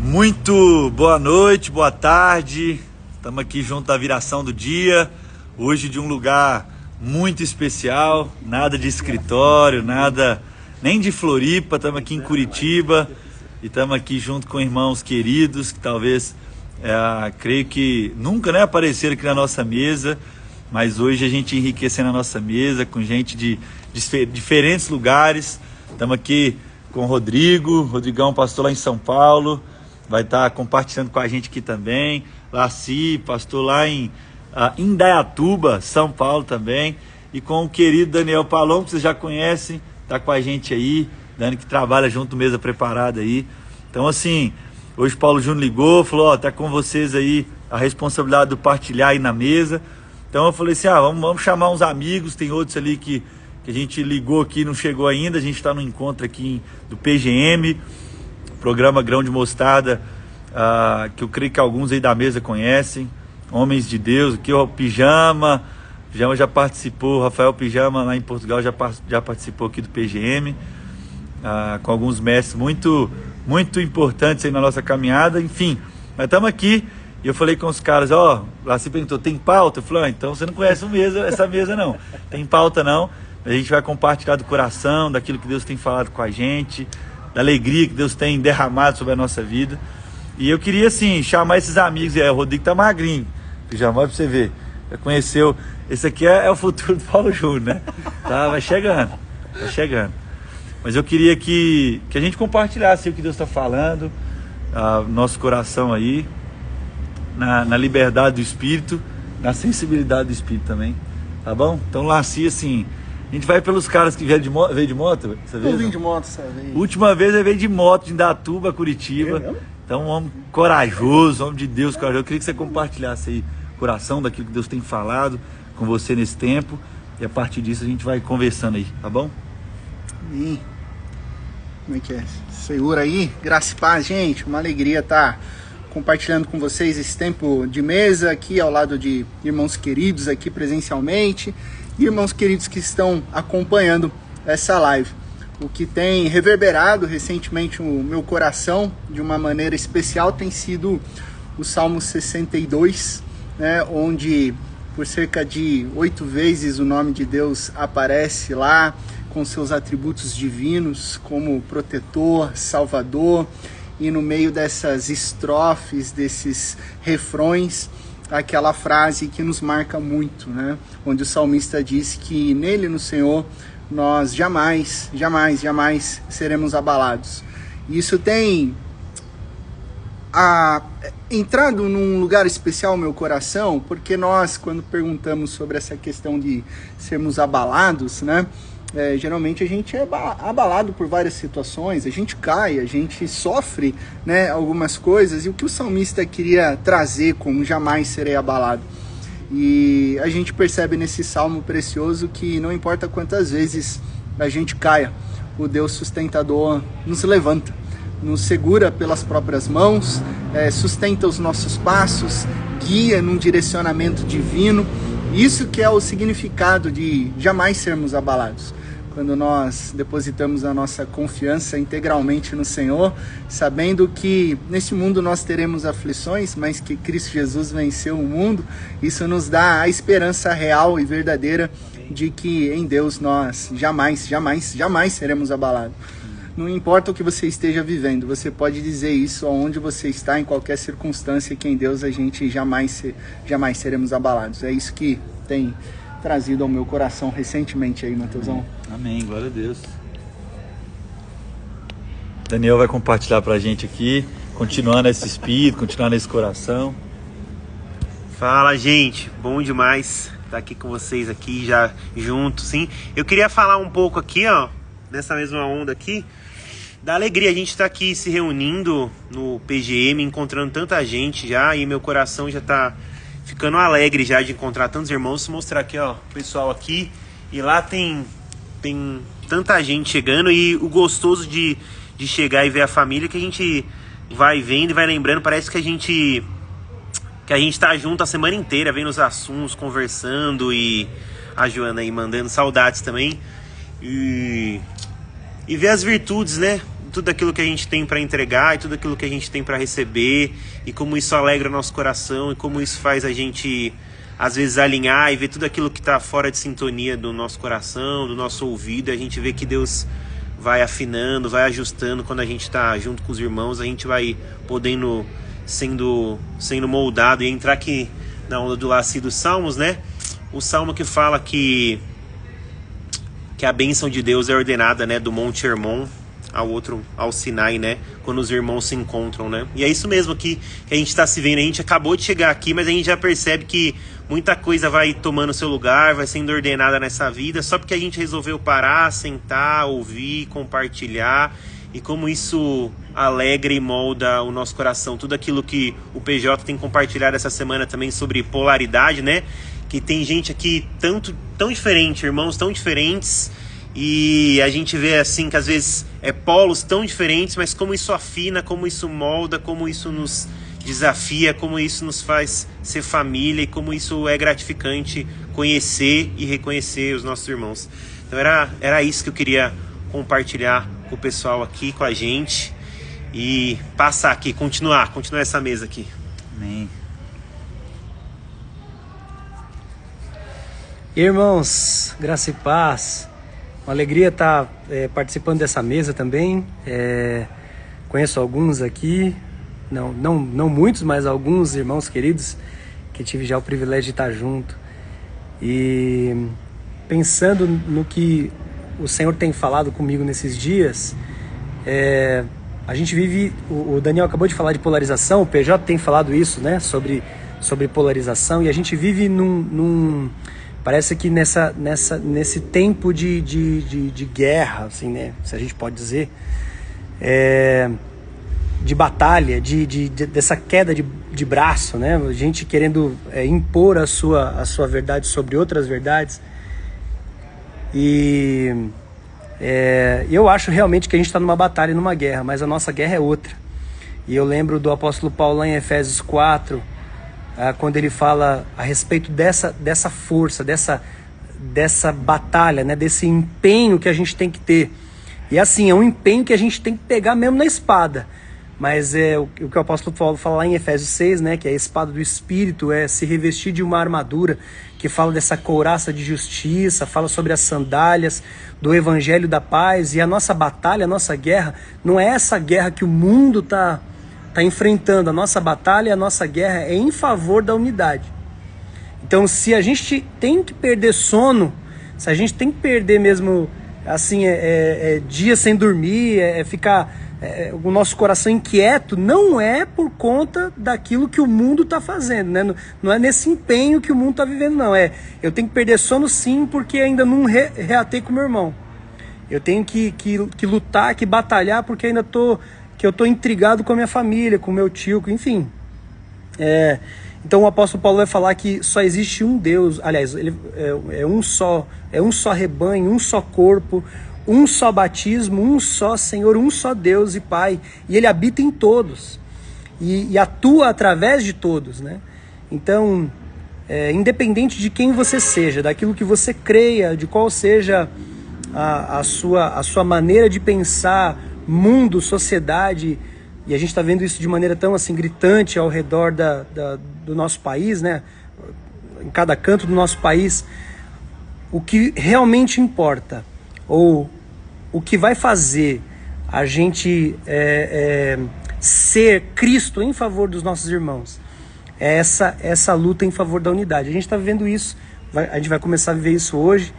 Muito boa noite, boa tarde. Estamos aqui junto da viração do dia. Hoje de um lugar muito especial, nada de escritório, nada nem de Floripa. Estamos aqui em Curitiba e estamos aqui junto com irmãos queridos que talvez, creio que nunca apareceram aqui na nossa mesa, mas hoje a gente enriquecendo a nossa mesa com gente de diferentes lugares. Estamos aqui com o Rodrigão, pastor lá em São Paulo, vai estar compartilhando com a gente aqui também. Laci, pastor lá em Indaiatuba, São Paulo também. E com o querido Daniel Palom, que vocês já conhecem, está com a gente aí, Dani que trabalha junto, mesa preparada aí. Então assim, hoje o Paulo Júnior ligou, falou, tá com vocês aí a responsabilidade de partilhar aí na mesa. Então eu falei assim, vamos chamar uns amigos, tem outros ali que a gente ligou aqui, não chegou ainda. A gente está no encontro aqui do PGM, programa Grão de Mostarda, que eu creio que alguns aí da mesa conhecem, homens de Deus. Aqui o Pijama já participou, o Rafael Pijama lá em Portugal já participou aqui do PGM, com alguns mestres muito importantes aí na nossa caminhada. Enfim, nós estamos aqui e eu falei com os caras, lá se perguntou, tem pauta? Eu falei, então você não conhece essa mesa não, tem pauta não. A gente vai compartilhar do coração, daquilo que Deus tem falado com a gente, da alegria que Deus tem derramado sobre a nossa vida. E eu queria, assim, chamar esses amigos. O Rodrigo tá magrinho, já vai pra você ver. Já conheceu. Esse aqui é o futuro do Paulo Júnior, né? Vai chegando. Mas eu queria que a gente compartilhasse o que Deus está falando, nosso coração aí, na liberdade do Espírito, na sensibilidade do Espírito também. Tá bom? Então, Laci, assim, a gente vai pelos caras que veio de moto, essa vez? Eu vim de moto essa vez. Última vez eu veio de moto, de Indaiatuba, Curitiba. Então, um homem corajoso, homem de Deus corajoso. Eu queria que você compartilhasse aí o coração daquilo que Deus tem falado com você nesse tempo. E a partir disso a gente vai conversando aí, tá bom? Amém. Como é que é? Senhor aí, graça e paz, gente. Uma alegria estar compartilhando com vocês esse tempo de mesa aqui ao lado de irmãos queridos aqui presencialmente. Irmãos queridos que estão acompanhando essa live. O que tem reverberado recentemente o meu coração de uma maneira especial tem sido o Salmo 62, né, onde por cerca de 8 vezes o nome de Deus aparece lá, com seus atributos divinos, como protetor, salvador, e no meio dessas estrofes, desses refrões, aquela frase que nos marca muito, né? Onde o salmista diz que nele, no Senhor, nós jamais seremos abalados. Isso tem entrado num lugar especial no meu coração, porque nós, quando perguntamos sobre essa questão de sermos abalados, né? Geralmente a gente é abalado por várias situações, a gente cai, a gente sofre, né, algumas coisas, e o que o salmista queria trazer como jamais serei abalado. E a gente percebe nesse salmo precioso que não importa quantas vezes a gente caia, o Deus sustentador nos levanta, nos segura pelas próprias mãos, sustenta os nossos passos, guia num direcionamento divino. Isso que é o significado de jamais sermos abalados. Quando nós depositamos a nossa confiança integralmente no Senhor, sabendo que neste mundo nós teremos aflições, mas que Cristo Jesus venceu o mundo, isso nos dá a esperança real e verdadeira de que em Deus nós jamais seremos abalados. Não importa o que você esteja vivendo, você pode dizer isso aonde você está, em qualquer circunstância, que em Deus a gente jamais seremos abalados. É isso que tem trazido ao meu coração recentemente aí, Mateusão. Amém, glória a Deus. Daniel vai compartilhar pra gente aqui, continuando esse espírito, continuando esse coração. Fala, gente, bom demais estar aqui com vocês aqui já juntos, sim. Eu queria falar um pouco aqui, nessa mesma onda aqui, da alegria. A gente tá aqui se reunindo no PGM, encontrando tanta gente já, e meu coração já tá ficando alegre já de encontrar tantos irmãos. Vou mostrar aqui, o pessoal aqui, e lá tem tanta gente chegando, e o gostoso de chegar e ver a família, que a gente vai vendo e vai lembrando, parece que a gente tá junto a semana inteira, vendo os assuntos, conversando, e a Joana aí mandando saudades também, e ver as virtudes, né, tudo aquilo que a gente tem para entregar e tudo aquilo que a gente tem para receber, e como isso alegra o nosso coração, e como isso faz a gente às vezes alinhar e ver tudo aquilo que está fora de sintonia do nosso coração, do nosso ouvido. A gente vê que Deus vai afinando, vai ajustando. Quando a gente está junto com os irmãos, a gente vai podendo, sendo moldado. E entrar aqui na onda do Laci dos Salmos, né? O salmo que fala que a bênção de Deus é ordenada, né, do Monte Hermon ao Sinai, né, quando os irmãos se encontram, né? E é isso mesmo que a gente está se vendo. A gente acabou de chegar aqui, mas a gente já percebe que muita coisa vai tomando seu lugar, vai sendo ordenada nessa vida, só porque a gente resolveu parar, sentar, ouvir, compartilhar, e como isso alegra e molda o nosso coração. Tudo aquilo que o PJ tem compartilhado essa semana também sobre polaridade, né? Que tem gente aqui tão diferente, irmãos tão diferentes, e a gente vê assim que às vezes polos tão diferentes, mas como isso afina, como isso molda, como isso nos desafia, como isso nos faz ser família, e como isso é gratificante conhecer e reconhecer os nossos irmãos. Então era isso que eu queria compartilhar com o pessoal aqui, com a gente, e passar aqui, continuar essa mesa aqui. Amém. Irmãos, graça e paz, uma alegria estar participando dessa mesa também. Conheço alguns aqui, não muitos, mas alguns irmãos queridos que tive já o privilégio de estar junto. E pensando no que o Senhor tem falado comigo nesses dias, a gente vive, o Daniel acabou de falar de polarização, o PJ tem falado isso, né, sobre polarização, e a gente vive parece que nesse tempo de guerra, assim, né, se a gente pode dizer, de batalha, dessa queda de braço, né, gente querendo impor a sua verdade sobre outras verdades. E eu acho realmente que a gente está numa batalha, numa guerra, mas a nossa guerra é outra. E eu lembro do apóstolo Paulo lá em Efésios 4, quando ele fala a respeito dessa força, dessa batalha, né, desse empenho que a gente tem que ter. E assim, é um empenho que a gente tem que pegar mesmo na espada. Mas o que o apóstolo Paulo fala lá em Efésios 6, né, que é a espada do Espírito, é se revestir de uma armadura, que fala dessa couraça de justiça, fala sobre as sandálias do evangelho da paz. E a nossa batalha, a nossa guerra, não é essa guerra que o mundo está enfrentando. A nossa batalha, a nossa guerra é em favor da unidade. Então, se a gente tem que perder sono, se a gente tem que perder mesmo, assim, dias sem dormir, ficar o nosso coração inquieto, não é por conta daquilo que o mundo está fazendo, né? Não é nesse empenho que o mundo está vivendo, não. Eu tenho que perder sono sim, porque ainda não reatei com meu irmão. Eu tenho que lutar, que batalhar, porque ainda eu tô intrigado com a minha família, com o meu tio, enfim. Então o apóstolo Paulo vai falar que só existe um Deus, aliás, ele é um só rebanho, um só corpo, um só batismo, um só Senhor, um só Deus e Pai, e Ele habita em todos, e atua através de todos, né? Então, independente de quem você seja, daquilo que você creia, de qual seja a sua maneira de pensar, mundo, sociedade, e a gente está vendo isso de maneira tão assim gritante ao redor do nosso país, né? Em cada canto do nosso país, o que realmente importa, ou o que vai fazer a gente ser Cristo em favor dos nossos irmãos, é essa luta em favor da unidade. A gente está vivendo isso, a gente vai começar a viver isso hoje,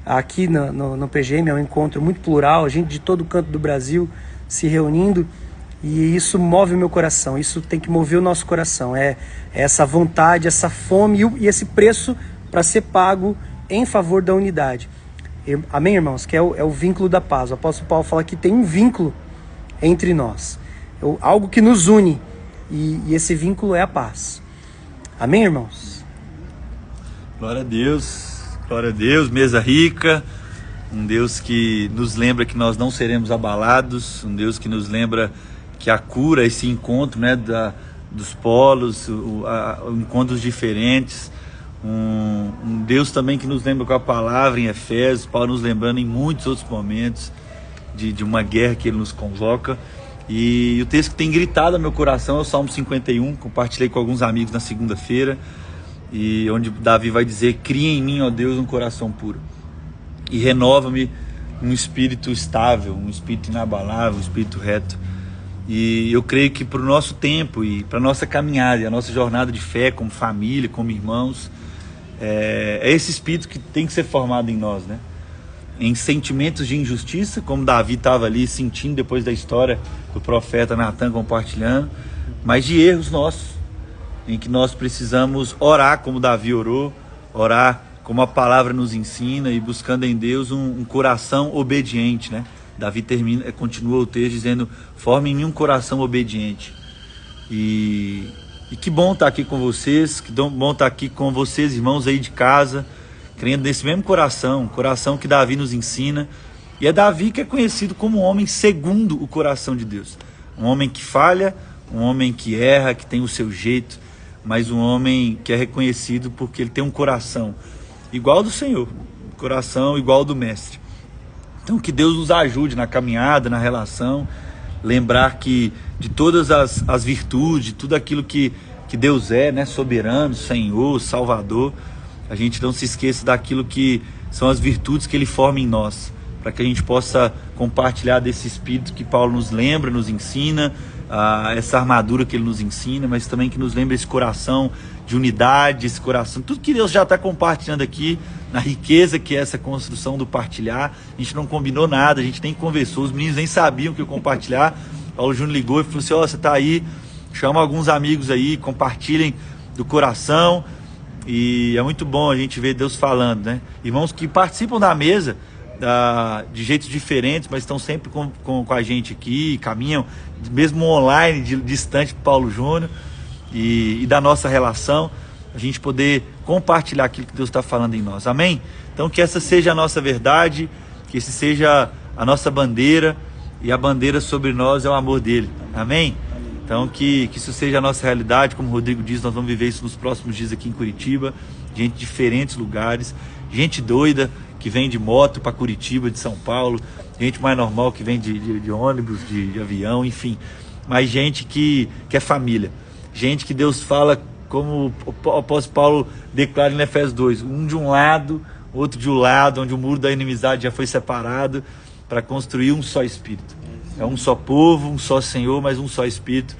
aqui no PGM. É um encontro muito plural, a gente de todo canto do Brasil se reunindo, e isso move o meu coração, isso tem que mover o nosso coração, essa vontade, essa fome e esse preço para ser pago em favor da unidade. Amém, irmãos? Que é o vínculo da paz. O apóstolo Paulo fala que tem um vínculo entre nós, algo que nos une, e esse vínculo é a paz. Amém, irmãos? Glória a Deus, mesa rica, um Deus que nos lembra que nós não seremos abalados, um Deus que nos lembra que a cura, esse encontro, né, dos polos, encontros diferentes, um Deus também que nos lembra com a palavra em Efésios, Paulo nos lembrando em muitos outros momentos de uma guerra que ele nos convoca. E o texto que tem gritado ao meu coração é o Salmo 51, compartilhei com alguns amigos na segunda-feira, e onde Davi vai dizer: cria em mim, ó Deus, um coração puro, e renova-me um espírito estável, um espírito inabalável, um espírito reto. E eu creio que para o nosso tempo e para a nossa caminhada e a nossa jornada de fé como família, como irmãos, é esse espírito que tem que ser formado em nós, né? Em sentimentos de injustiça, como Davi estava ali sentindo depois da história do profeta Natan compartilhando, mas de erros nossos, em que nós precisamos orar como Davi orou, orar como a palavra nos ensina e buscando em Deus um coração obediente, né? Davi continua o texto dizendo: forme em mim um coração obediente. E que bom estar aqui com vocês, que bom estar aqui com vocês, irmãos aí de casa, crendo nesse mesmo coração, coração que Davi nos ensina. E é Davi que é conhecido como um homem segundo o coração de Deus. Um homem que falha, um homem que erra, que tem o seu jeito, mas um homem que é reconhecido porque ele tem um coração igual ao do Senhor, um coração igual ao do Mestre. Então que Deus nos ajude na caminhada, na relação, lembrar que de todas as virtudes, de tudo aquilo que Deus é, né, soberano, Senhor, Salvador, a gente não se esqueça daquilo que são as virtudes que Ele forma em nós, para que a gente possa compartilhar desse Espírito que Paulo nos lembra, nos ensina, essa armadura que Ele nos ensina, mas também que nos lembra esse coração de unidade, esse coração, tudo que Deus já está compartilhando aqui, na riqueza que é essa construção do partilhar. A gente não combinou nada, a gente nem conversou, os meninos nem sabiam que eu compartilhar. Paulo Júnior ligou e falou assim: ó, você está aí, chama alguns amigos aí, compartilhem do coração. E é muito bom a gente ver Deus falando, né? Irmãos que participam da mesa de jeitos diferentes, mas estão sempre com a gente aqui, caminham mesmo online, distante do Paulo Júnior e da nossa relação, a gente poder compartilhar aquilo que Deus está falando em nós, amém? Então que essa seja a nossa verdade, que esse seja a nossa bandeira, e a bandeira sobre nós é o amor dele, amém? Então que isso seja a nossa realidade. Como o Rodrigo diz, nós vamos viver isso nos próximos dias aqui em Curitiba, gente de diferentes lugares, gente doida que vem de moto para Curitiba, de São Paulo, gente mais normal que vem de ônibus, de avião, enfim, mas gente que é família, gente que Deus fala, como o apóstolo Paulo declara em Efésios 2, um de um lado, outro de um lado, onde o muro da inimizade já foi separado, para construir um só Espírito. É um só povo, um só Senhor, mas um só Espírito.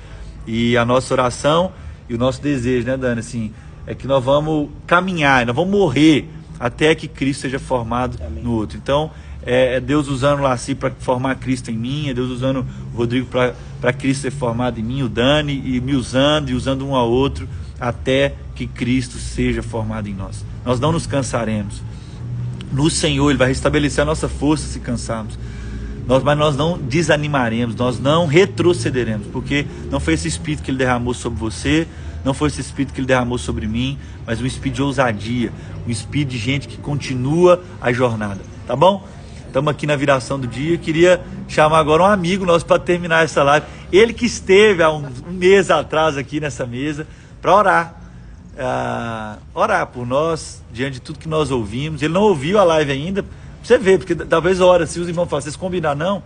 E a nossa oração e o nosso desejo, né, Dani, assim, é que nós vamos caminhar, nós vamos morrer até que Cristo seja formado no outro. Então, é Deus usando o Laci para formar Cristo em mim, é Deus usando o Rodrigo para Cristo ser formado em mim, o Dani, e me usando e usando um ao outro, até que Cristo seja formado em nós. Nós não nos cansaremos. No Senhor, Ele vai restabelecer a nossa força se cansarmos. Mas nós não desanimaremos, nós não retrocederemos, porque não foi esse Espírito que Ele derramou sobre você, não foi esse Espírito que Ele derramou sobre mim, mas um Espírito de ousadia, um Espírito de gente que continua a jornada, tá bom? Estamos aqui na viração do dia. Queria chamar agora um amigo nosso para terminar essa live, ele que esteve há um mês atrás aqui nessa mesa, para orar por nós, diante de tudo que nós ouvimos. Ele não ouviu a live ainda, você vê, porque talvez ora, se os irmãos falam, vocês combinam não,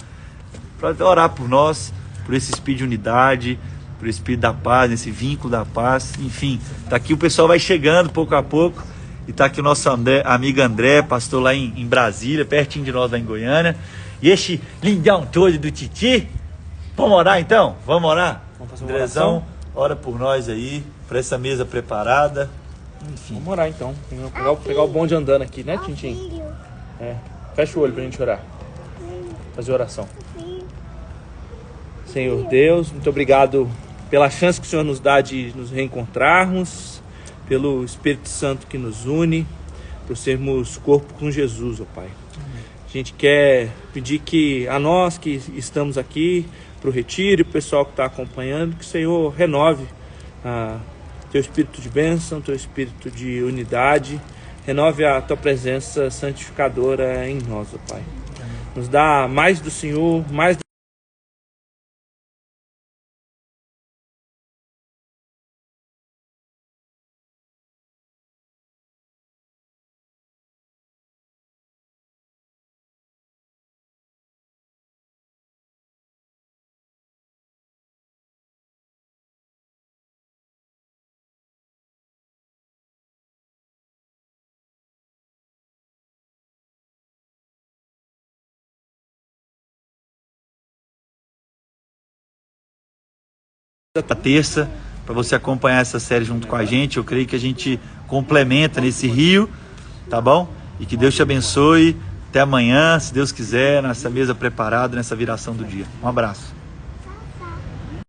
para orar por nós, por esse espírito de unidade, por esse espírito da paz, esse vínculo da paz, enfim, tá aqui, o pessoal vai chegando pouco a pouco, e tá aqui o nosso amigo André, pastor lá em Brasília, pertinho de nós lá em Goiânia, e este lindão todo do Titi. Vamos orar então? Vamos orar? Vamos fazer uma Andrezão, oração? ora por nós aí, por essa mesa preparada, enfim. Vamos orar então. Pegar o bonde andando aqui, né, Tintim? É. Fecha o olho pra gente orar. Fazer oração. Senhor Deus, muito obrigado pela chance que o Senhor nos dá de nos reencontrarmos, pelo Espírito Santo que nos une, por sermos corpo com Jesus, ó Pai. A gente quer pedir que a nós que estamos aqui para o retiro e o pessoal que está acompanhando, que o Senhor renove teu espírito de bênção, teu espírito de unidade, renove a tua presença santificadora em nós, ó Pai. Nos dá mais do Senhor, mais terça, para você acompanhar essa série junto com a gente. Eu creio que a gente complementa nesse rio, tá bom? E que Deus te abençoe. Até amanhã, se Deus quiser, nessa mesa preparada, nessa viração do dia. Um abraço.